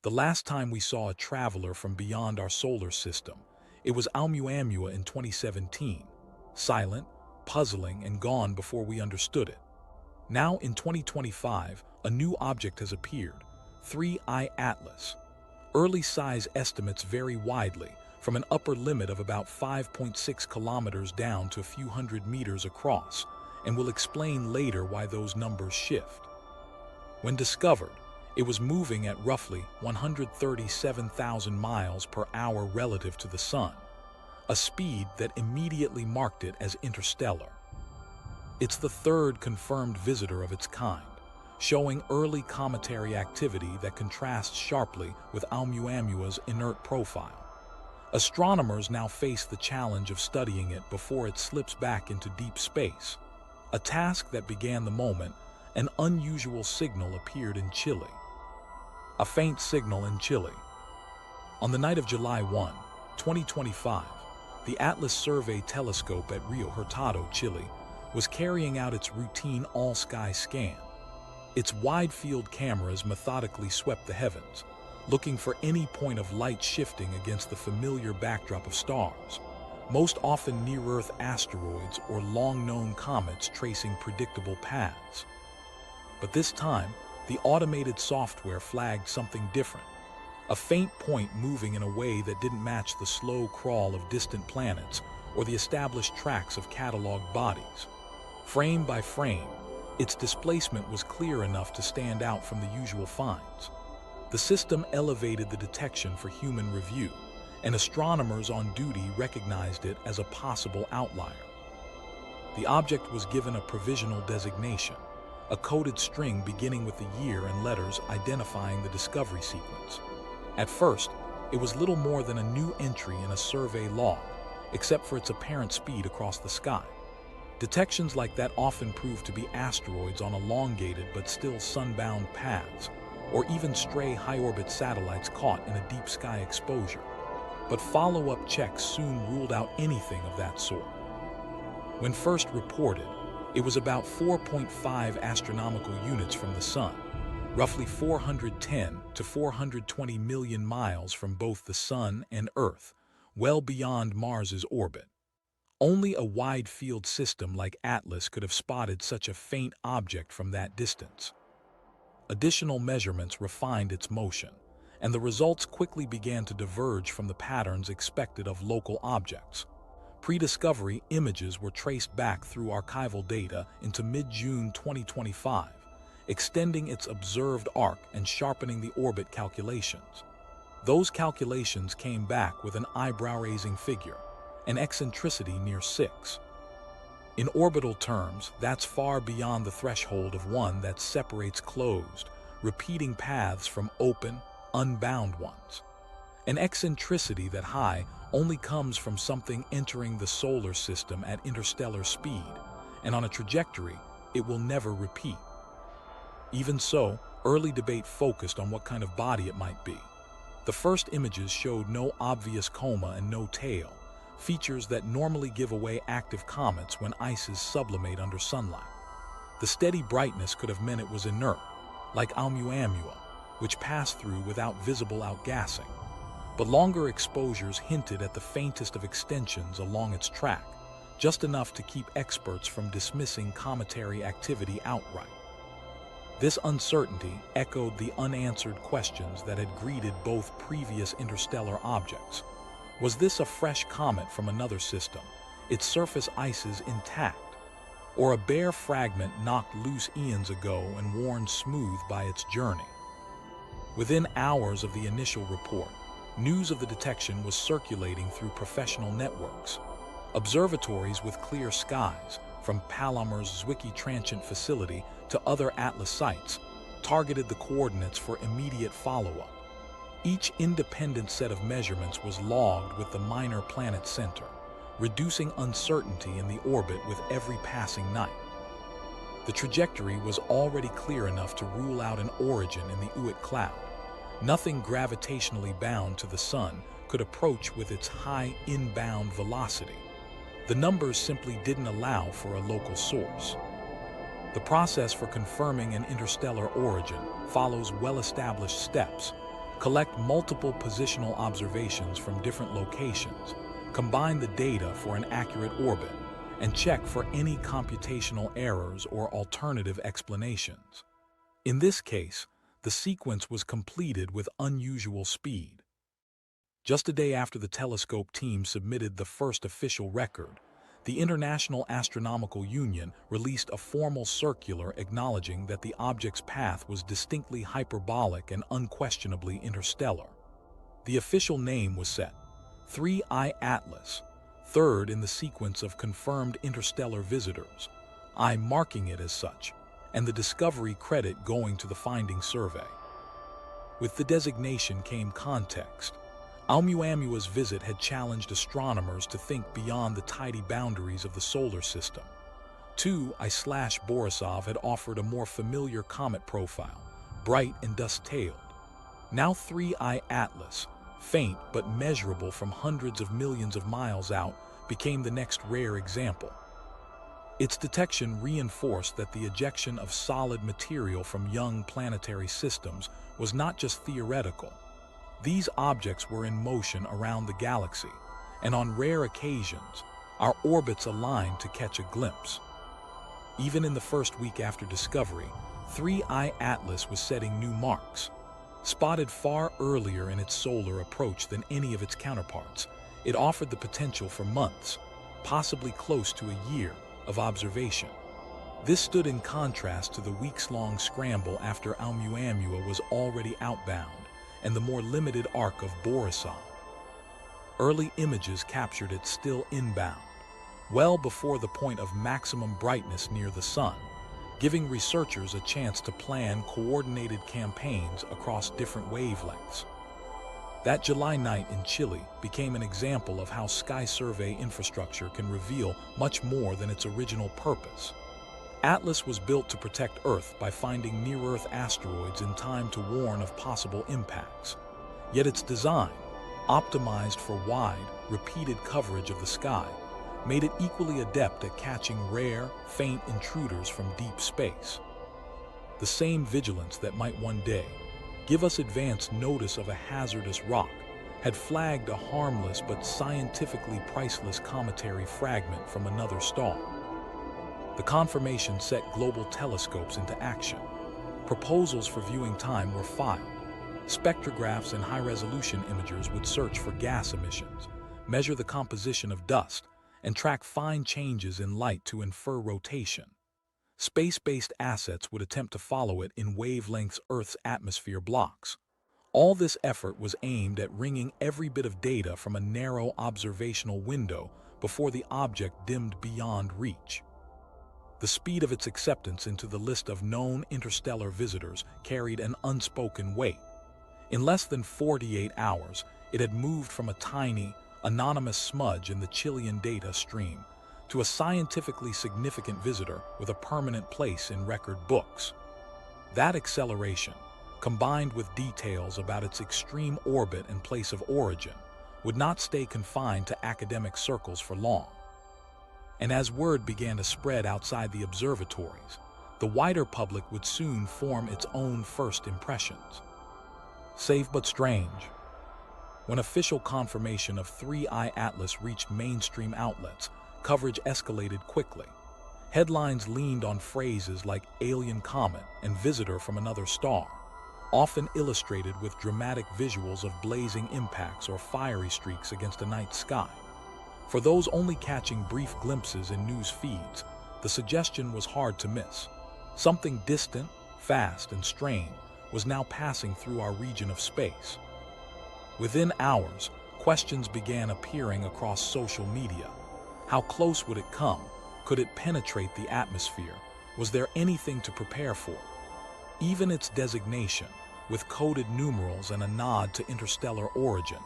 The last time we saw a traveler from beyond our solar system, it was Oumuamua in 2017, silent, puzzling, and gone before we understood it. Now, in 2025, a new object has appeared, ThreeIAtlas. Early size estimates vary widely, from an upper limit of about 5.6 kilometers down to a few hundred meters across, and we'll explain later why those numbers shift. When discovered, it was moving at roughly 137,000 miles per hour relative to the Sun, a speed that immediately marked it as interstellar. It's the third confirmed visitor of its kind, showing early cometary activity that contrasts sharply with Oumuamua's inert profile. Astronomers now face the challenge of studying it before it slips back into deep space, a task that began the moment an unusual signal appeared in Chile. A faint signal in Chile. On the night of July 1, 2025, the Atlas Survey telescope at Rio Hurtado, Chile, was carrying out its routine all-sky scan. Its wide-field cameras methodically swept the heavens, looking for any point of light shifting against the familiar backdrop of stars, most often near-Earth asteroids or long-known comets tracing predictable paths. But this time, the automated software flagged something different, a faint point moving in a way that didn't match the slow crawl of distant planets or the established tracks of cataloged bodies. Frame by frame, its displacement was clear enough to stand out from the usual finds. The system elevated the detection for human review, and astronomers on duty recognized it as a possible outlier. The object was given a provisional designation, a coded string beginning with the year and letters identifying the discovery sequence. At first, it was little more than a new entry in a survey log, except for its apparent speed across the sky. Detections like that often prove to be asteroids on elongated but still sunbound paths, or even stray high-orbit satellites caught in a deep sky exposure. But follow-up checks soon ruled out anything of that sort. When first reported, it was about 4.5 astronomical units from the Sun, roughly 410 to 420 million miles from both the Sun and Earth, well beyond Mars's orbit. Only a wide-field system like Atlas could have spotted such a faint object from that distance. Additional measurements refined its motion, and the results quickly began to diverge from the patterns expected of local objects. Pre-discovery images were traced back through archival data into mid-June 2025, extending its observed arc and sharpening the orbit calculations. Those calculations came back with an eyebrow-raising figure, an eccentricity near 6. In orbital terms, that's far beyond the threshold of one that separates closed, repeating paths from open, unbound ones. An eccentricity that high only comes from something entering the solar system at interstellar speed, and on a trajectory it will never repeat. Even so, early debate focused on what kind of body it might be. The first images showed no obvious coma and no tail, features that normally give away active comets when ices sublimate under sunlight. The steady brightness could have meant it was inert, like Oumuamua, which passed through without visible outgassing. But longer exposures hinted at the faintest of extensions along its track, just enough to keep experts from dismissing cometary activity outright. This uncertainty echoed the unanswered questions that had greeted both previous interstellar objects. Was this a fresh comet from another system, its surface ices intact, or a bare fragment knocked loose eons ago and worn smooth by its journey? Within hours of the initial report, news of the detection was circulating through professional networks. Observatories with clear skies, from Palomar's Zwicky Transient Facility to other Atlas sites, targeted the coordinates for immediate follow-up. Each independent set of measurements was logged with the minor planet center, reducing uncertainty in the orbit with every passing night. The trajectory was already clear enough to rule out an origin in the Oort cloud. Nothing gravitationally bound to the Sun could approach with its high inbound velocity. The numbers simply didn't allow for a local source. The process for confirming an interstellar origin follows well-established steps. collect multiple positional observations from different locations, combine the data for an accurate orbit, and check for any computational errors or alternative explanations. In this case, the sequence was completed with unusual speed. Just a day after the telescope team submitted the first official record, the International Astronomical Union released a formal circular acknowledging that the object's path was distinctly hyperbolic and unquestionably interstellar. The official name was set, 3I-Atlas, third in the sequence of confirmed interstellar visitors, I marking it as such, and the discovery credit going to the finding survey. With the designation came context. Oumuamua's visit had challenged astronomers to think beyond the tidy boundaries of the solar system. 2I/Borisov had offered a more familiar comet profile, bright and dust-tailed. Now 3I-Atlas, faint but measurable from hundreds of millions of miles out, became the next rare example. Its detection reinforced that the ejection of solid material from young planetary systems was not just theoretical. These objects were in motion around the galaxy, and on rare occasions, our orbits aligned to catch a glimpse. Even in the first week after discovery, 3I-Atlas was setting new marks. Spotted far earlier in its solar approach than any of its counterparts, it offered the potential for months, possibly close to a year, of observation. This stood in contrast to the weeks-long scramble after Oumuamua was already outbound and the more limited arc of Borisov. Early images captured it still inbound, well before the point of maximum brightness near the sun, giving researchers a chance to plan coordinated campaigns across different wavelengths. That July night in Chile became an example of how sky survey infrastructure can reveal much more than its original purpose. Atlas was built to protect Earth by finding near-Earth asteroids in time to warn of possible impacts. Yet its design, optimized for wide, repeated coverage of the sky, made it equally adept at catching rare, faint intruders from deep space. The same vigilance that might one day give us advance notice of a hazardous rock had flagged a harmless but scientifically priceless cometary fragment from another star. The confirmation set global telescopes into action. Proposals for viewing time were filed. Spectrographs and high-resolution imagers would search for gas emissions, measure the composition of dust, and track fine changes in light to infer rotation. Space-based assets would attempt to follow it in wavelengths Earth's atmosphere blocks. All this effort was aimed at wringing every bit of data from a narrow observational window before the object dimmed beyond reach. The speed of its acceptance into the list of known interstellar visitors carried an unspoken weight. In less than 48 hours, it had moved from a tiny, anonymous smudge in the Chilean data stream to a scientifically significant visitor with a permanent place in record books. That acceleration, combined with details about its extreme orbit and place of origin, would not stay confined to academic circles for long. And as word began to spread outside the observatories, the wider public would soon form its own first impressions. Safe but strange. When official confirmation of 3I-Atlas reached mainstream outlets, coverage escalated quickly. Headlines leaned on phrases like alien comet and visitor from another star, often illustrated with dramatic visuals of blazing impacts or fiery streaks against a night sky. For those only catching brief glimpses in news feeds, the suggestion was hard to miss. Something distant, fast, and strange was now passing through our region of space. Within hours, questions began appearing across social media. How close would it come? Could it penetrate the atmosphere? Was there anything to prepare for? Even its designation, with coded numerals and a nod to interstellar origin,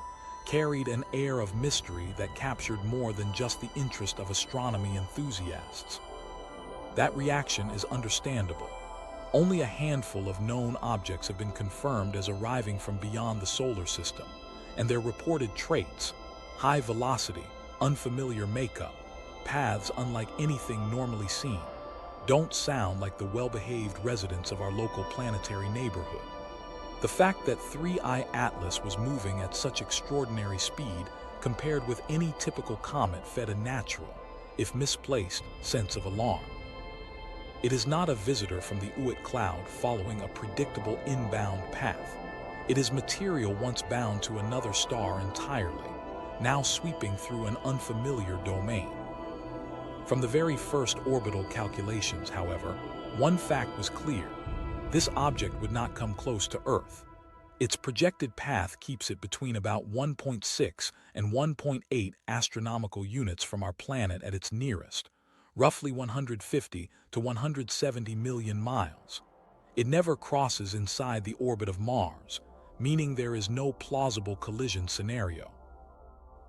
carried an air of mystery that captured more than just the interest of astronomy enthusiasts. That reaction is understandable. Only a handful of known objects have been confirmed as arriving from beyond the solar system, and their reported traits, high velocity, unfamiliar makeup, paths unlike anything normally seen, don't sound like the well-behaved residents of our local planetary neighborhood. The fact that 3I-Atlas was moving at such extraordinary speed compared with any typical comet fed a natural, if misplaced, sense of alarm. It is not a visitor from the Oort cloud following a predictable inbound path. It is material once bound to another star entirely, now sweeping through an unfamiliar domain. From the very first orbital calculations, however, one fact was clear. This object would not come close to Earth. Its projected path keeps it between about 1.6 and 1.8 astronomical units from our planet at its nearest, roughly 150 to 170 million miles. It never crosses inside the orbit of Mars, meaning there is no plausible collision scenario.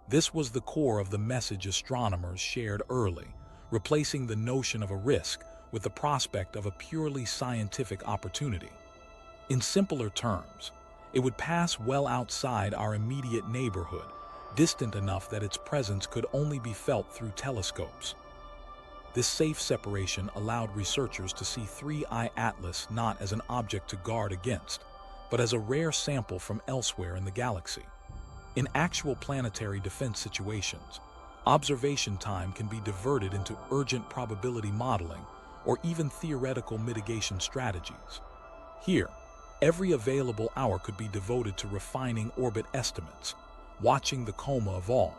This was the core of the message astronomers shared early, replacing the notion of a risk with the prospect of a purely scientific opportunity. In simpler terms, it would pass well outside our immediate neighborhood, distant enough that its presence could only be felt through telescopes. This safe separation allowed researchers to see 3I-Atlas not as an object to guard against, but as a rare sample from elsewhere in the galaxy. In actual planetary defense situations, observation time can be diverted into urgent probability modeling or even theoretical mitigation strategies. Here, every available hour could be devoted to refining orbit estimates, watching the Coma evolve,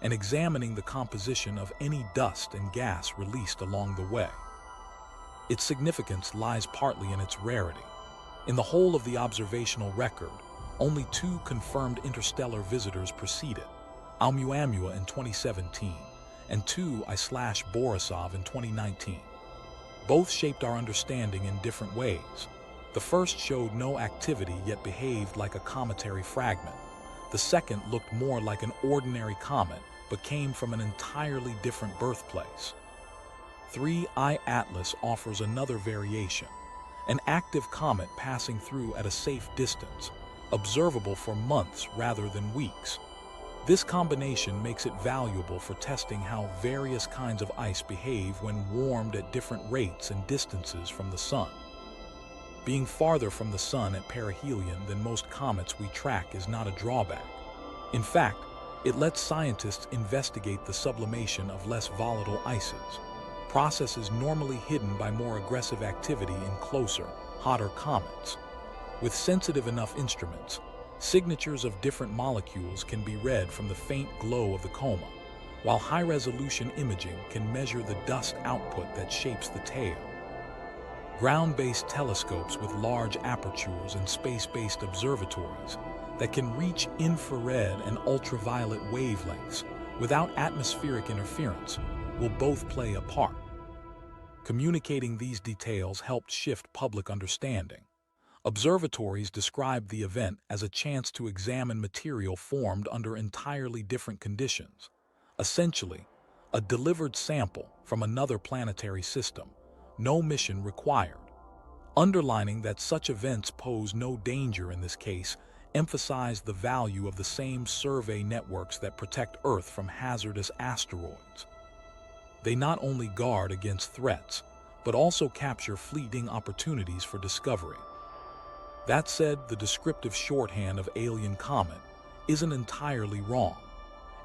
and examining the composition of any dust and gas released along the way. Its significance lies partly in its rarity. In the whole of the observational record, only 2 confirmed interstellar visitors preceded, Oumuamua in 2017 and 2I/Borisov in 2019. Both shaped our understanding in different ways. The first showed no activity yet behaved like a cometary fragment. The second looked more like an ordinary comet but came from an entirely different birthplace. 3I-Atlas offers another variation, an active comet passing through at a safe distance, observable for months rather than weeks. This combination makes it valuable for testing how various kinds of ice behave when warmed at different rates and distances from the Sun. Being farther from the Sun at perihelion than most comets we track is not a drawback. In fact, it lets scientists investigate the sublimation of less volatile ices, processes normally hidden by more aggressive activity in closer, hotter comets. With sensitive enough instruments, signatures of different molecules can be read from the faint glow of the Coma, while high-resolution imaging can measure the dust output that shapes the tail. Ground-based telescopes with large apertures and space-based observatories that can reach infrared and ultraviolet wavelengths without atmospheric interference will both play a part. Communicating these details helped shift public understanding. Observatories described the event as a chance to examine material formed under entirely different conditions, essentially, a delivered sample from another planetary system, no mission required. Underlining that such events pose no danger in this case emphasized the value of the same survey networks that protect Earth from hazardous asteroids. They not only guard against threats, but also capture fleeting opportunities for discovery. That said, the descriptive shorthand of alien comet isn't entirely wrong.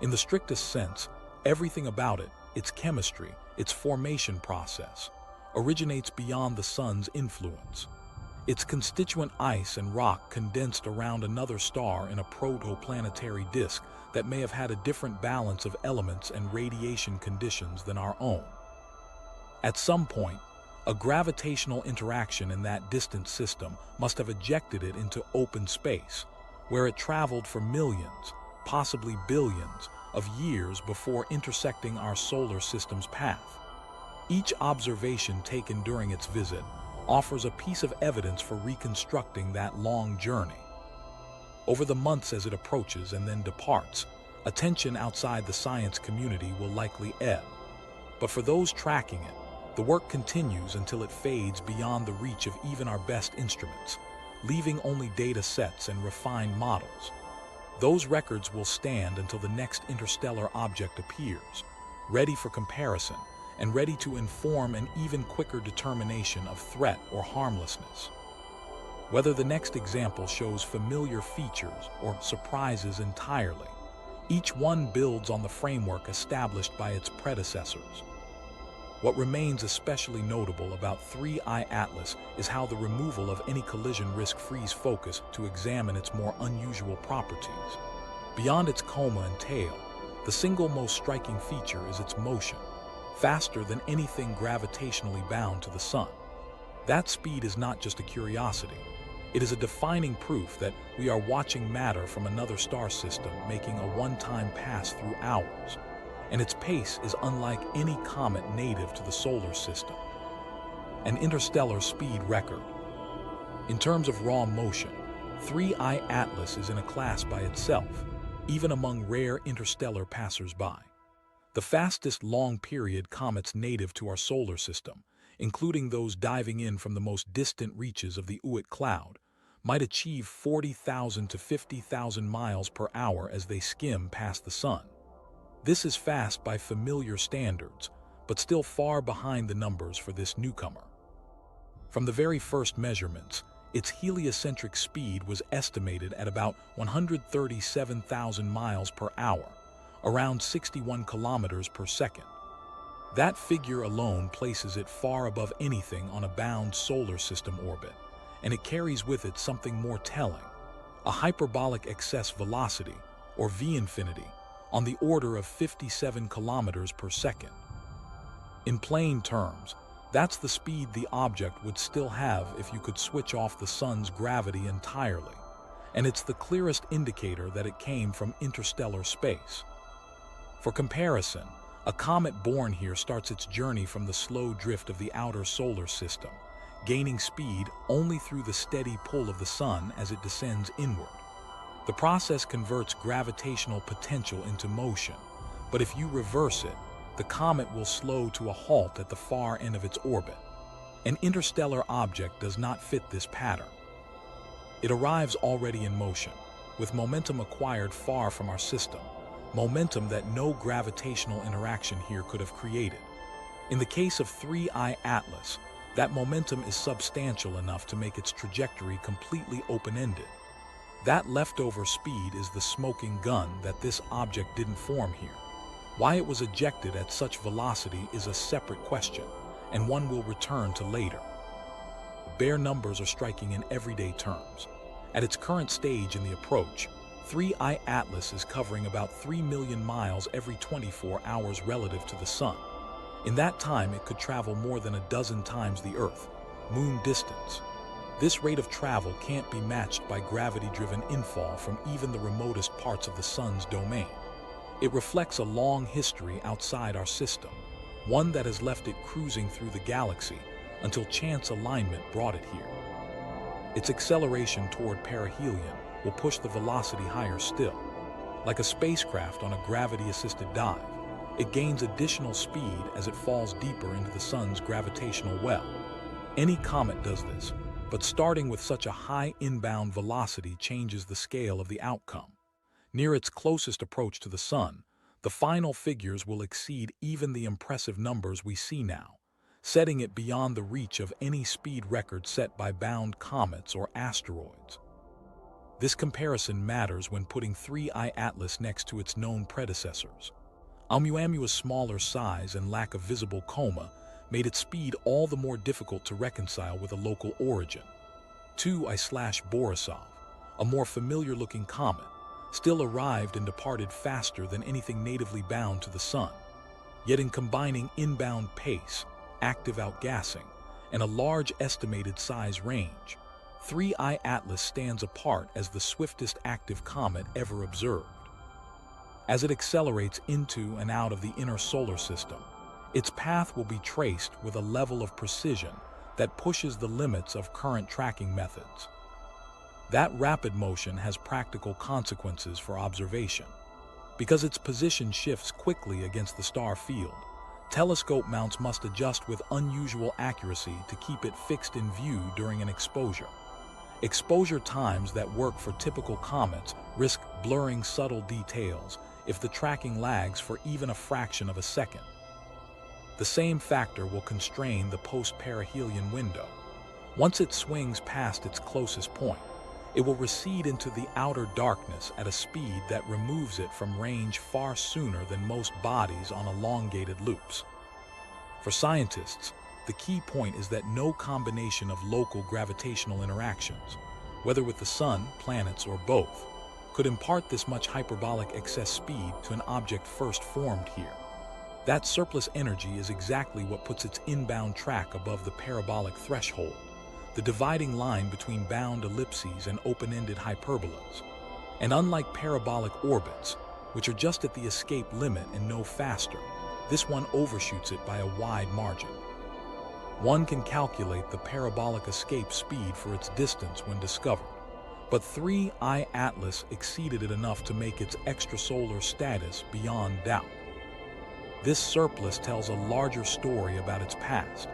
In the strictest sense, everything about it, its chemistry, its formation process, originates beyond the Sun's influence. Its constituent ice and rock condensed around another star in a protoplanetary disk that may have had a different balance of elements and radiation conditions than our own. At some point, a gravitational interaction in that distant system must have ejected it into open space, where it traveled for millions, possibly billions, of years before intersecting our solar system's path. Each observation taken during its visit offers a piece of evidence for reconstructing that long journey. Over the months as it approaches and then departs, attention outside the science community will likely ebb. But for those tracking it, the work continues until it fades beyond the reach of even our best instruments, leaving only data sets and refined models. Those records will stand until the next interstellar object appears, ready for comparison and ready to inform an even quicker determination of threat or harmlessness. Whether the next example shows familiar features or surprises entirely, each one builds on the framework established by its predecessors. What remains especially notable about 3I-Atlas is how the removal of any collision risk frees focus to examine its more unusual properties. Beyond its coma and tail, the single most striking feature is its motion, faster than anything gravitationally bound to the Sun. That speed is not just a curiosity. It is a defining proof that we are watching matter from another star system making a one-time pass through ours, and its pace is unlike any comet native to the solar system. An interstellar speed record. In terms of raw motion, 3I-Atlas is in a class by itself, even among rare interstellar passers-by. The fastest long-period comets native to our solar system, including those diving in from the most distant reaches of the Oort cloud, might achieve 40,000 to 50,000 miles per hour as they skim past the Sun. This is fast by familiar standards, but still far behind the numbers for this newcomer. From the very first measurements, its heliocentric speed was estimated at about 137,000 miles per hour, around 61 kilometers per second. That figure alone places it far above anything on a bound solar system orbit, and it carries with it something more telling, a hyperbolic excess velocity, or V-infinity, on the order of 57 kilometers per second. In plain terms, that's the speed the object would still have if you could switch off the Sun's gravity entirely, and it's the clearest indicator that it came from interstellar space. For comparison, a comet born here starts its journey from the slow drift of the outer solar system, gaining speed only through the steady pull of the Sun as it descends inward. The process converts gravitational potential into motion, but if you reverse it, the comet will slow to a halt at the far end of its orbit. An interstellar object does not fit this pattern. It arrives already in motion, with momentum acquired far from our system, momentum that no gravitational interaction here could have created. In the case of 3I-Atlas, that momentum is substantial enough to make its trajectory completely open-ended. That leftover speed is the smoking gun that this object didn't form here. Why it was ejected at such velocity is a separate question, and one we'll return to later. The bare numbers are striking in everyday terms. At its current stage in the approach, 3I-Atlas is covering about 3 million miles every 24 hours relative to the Sun. In that time, it could travel more than a dozen times the Earth, Moon distance. This rate of travel can't be matched by gravity-driven infall from even the remotest parts of the Sun's domain. It reflects a long history outside our system, one that has left it cruising through the galaxy until chance alignment brought it here. Its acceleration toward perihelion will push the velocity higher still. Like a spacecraft on a gravity-assisted dive, it gains additional speed as it falls deeper into the Sun's gravitational well. Any comet does this, but starting with such a high inbound velocity changes the scale of the outcome. Near its closest approach to the Sun, the final figures will exceed even the impressive numbers we see now, setting it beyond the reach of any speed record set by bound comets or asteroids. This comparison matters when putting 3I-Atlas next to its known predecessors. Oumuamua's smaller size and lack of visible coma made its speed all the more difficult to reconcile with a local origin. 2I/Borisov, a more familiar-looking comet, still arrived and departed faster than anything natively bound to the Sun. Yet in combining inbound pace, active outgassing, and a large estimated size range, 3I-Atlas stands apart as the swiftest active comet ever observed. As it accelerates into and out of the inner solar system, its path will be traced with a level of precision that pushes the limits of current tracking methods. That rapid motion has practical consequences for observation. Because its position shifts quickly against the star field, telescope mounts must adjust with unusual accuracy to keep it fixed in view during an exposure. Exposure times that work for typical comets risk blurring subtle details if the tracking lags for even a fraction of a second. The same factor will constrain the post-perihelion window, Once it swings past its closest point, it will recede into the outer darkness at a speed that removes it from range far sooner than most bodies on elongated loops. For scientists, the key point is that no combination of local gravitational interactions, whether with the sun, planets, or both, could impart this much hyperbolic excess speed to an object first formed here. That surplus energy is exactly what puts its inbound track above the parabolic threshold, the dividing line between bound ellipses and open-ended hyperbolas. And unlike parabolic orbits, which are just at the escape limit and no faster, this one overshoots it by a wide margin. One can calculate the parabolic escape speed for its distance when discovered, but 3I-Atlas exceeded it enough to make its extrasolar status beyond doubt. This surplus tells a larger story about its past.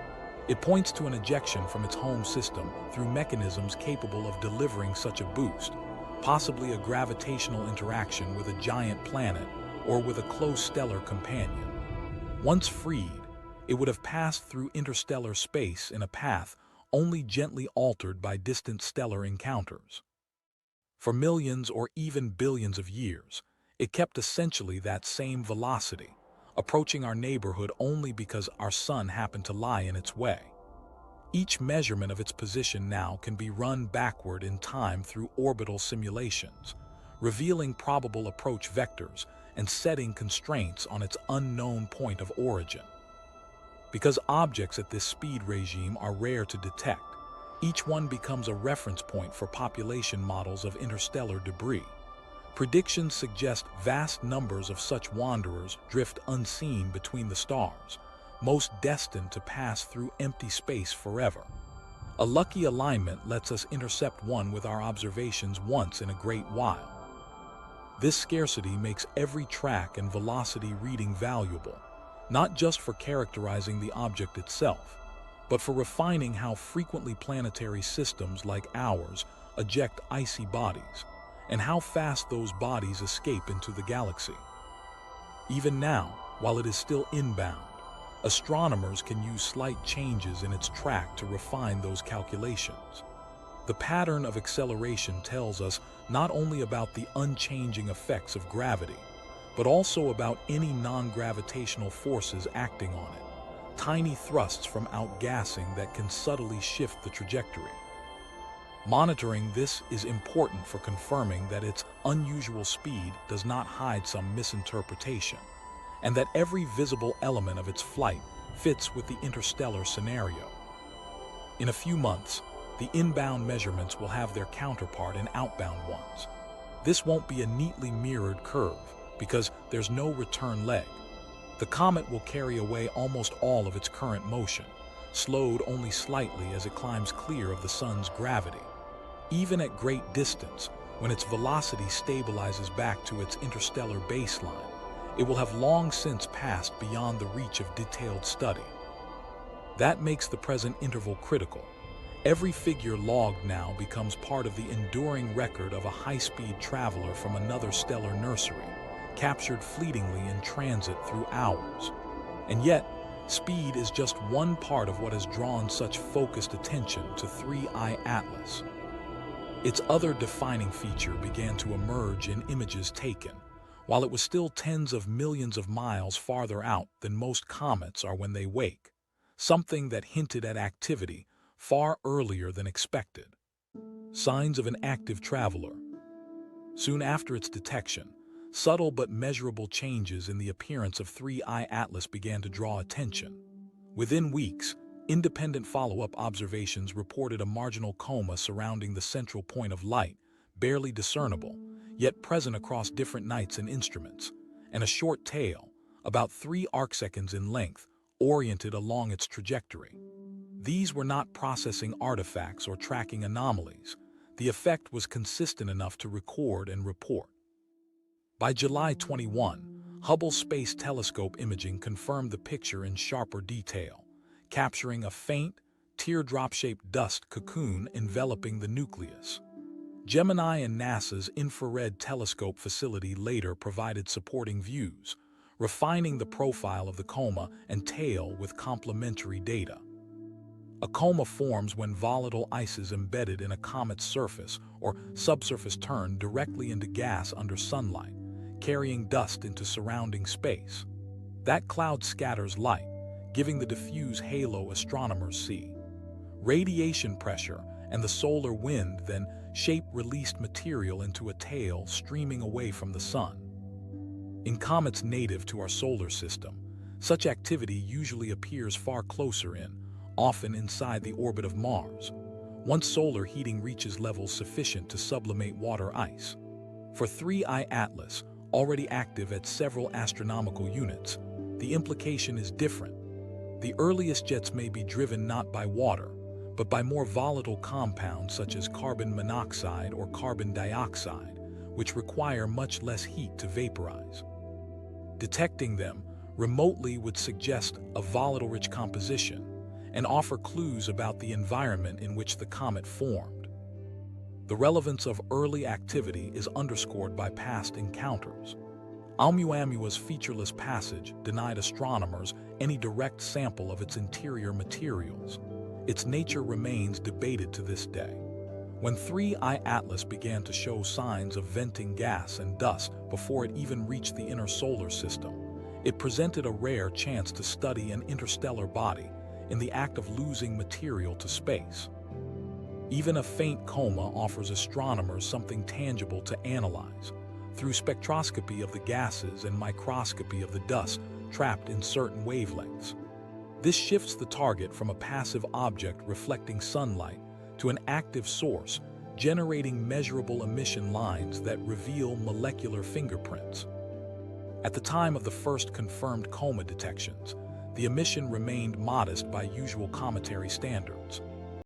It points to an ejection from its home system through mechanisms capable of delivering such a boost, possibly a gravitational interaction with a giant planet or with a close stellar companion. Once freed, it would have passed through interstellar space in a path only gently altered by distant stellar encounters. For millions or even billions of years, it kept essentially that same velocity, approaching our neighborhood only because our sun happened to lie in its way. Each measurement of its position now can be run backward in time through orbital simulations, revealing probable approach vectors and setting constraints on its unknown point of origin. Because objects at this speed regime are rare to detect, each one becomes a reference point for population models of interstellar debris. Predictions suggest vast numbers of such wanderers drift unseen between the stars, most destined to pass through empty space forever. A lucky alignment lets us intercept one with our observations once in a great while. This scarcity makes every track and velocity reading valuable, not just for characterizing the object itself, but for refining how frequently planetary systems like ours eject icy bodies, and how fast those bodies escape into the galaxy. Even now, while it is still inbound, astronomers can use slight changes in its track to refine those calculations. The pattern of acceleration tells us not only about the unchanging effects of gravity, but also about any non-gravitational forces acting on it, tiny thrusts from outgassing that can subtly shift the trajectory. Monitoring this is important for confirming that its unusual speed does not hide some misinterpretation, and that every visible element of its flight fits with the interstellar scenario. In a few months, the inbound measurements will have their counterpart in outbound ones. This won't be a neatly mirrored curve, because there's no return leg. The comet will carry away almost all of its current motion, slowed only slightly as it climbs clear of the sun's gravity. Even at great distance, when its velocity stabilizes back to its interstellar baseline, it will have long since passed beyond the reach of detailed study. That makes the present interval critical. Every figure logged now becomes part of the enduring record of a high-speed traveler from another stellar nursery, captured fleetingly in transit through hours. And yet, speed is just one part of what has drawn such focused attention to 3I-Atlas. Its other defining feature began to emerge in images taken, while it was still tens of millions of miles farther out than most comets are when they wake, something that hinted at activity far earlier than expected. Signs of an active traveler. Soon after its detection, subtle but measurable changes in the appearance of 3I-Atlas began to draw attention. Within weeks, independent follow-up observations reported a marginal coma surrounding the central point of light, barely discernible, yet present across different nights and instruments, and a short tail, about 3 arcseconds in length, oriented along its trajectory. These were not processing artifacts or tracking anomalies. The effect was consistent enough to record and report. By July 21, Hubble Space Telescope imaging confirmed the picture in sharper detail, capturing a faint, teardrop-shaped dust cocoon enveloping the nucleus. Gemini and NASA's infrared telescope facility later provided supporting views, refining the profile of the coma and tail with complementary data. A coma forms when volatile ice is embedded in a comet's surface or subsurface turned directly into gas under sunlight, carrying dust into surrounding space. That cloud scatters light, giving the diffuse halo astronomers see. Radiation pressure and the solar wind then shape released material into a tail streaming away from the sun. In comets native to our solar system, such activity usually appears far closer in, often inside the orbit of Mars, once solar heating reaches levels sufficient to sublimate water ice. For 3I-Atlas, already active at several astronomical units, the implication is different. The earliest jets may be driven not by water, but by more volatile compounds such as carbon monoxide or carbon dioxide, which require much less heat to vaporize. Detecting them remotely would suggest a volatile-rich composition and offer clues about the environment in which the comet formed. The relevance of early activity is underscored by past encounters. Oumuamua's featureless passage denied astronomers any direct sample of its interior materials. Its nature remains debated to this day. When 3I-Atlas began to show signs of venting gas and dust before it even reached the inner solar system, it presented a rare chance to study an interstellar body in the act of losing material to space. Even a faint coma offers astronomers something tangible to analyze through spectroscopy of the gases and microscopy of the dust trapped in certain wavelengths. This shifts the target from a passive object reflecting sunlight to an active source, generating measurable emission lines that reveal molecular fingerprints. At the time of the first confirmed coma detections, the emission remained modest by usual cometary standards.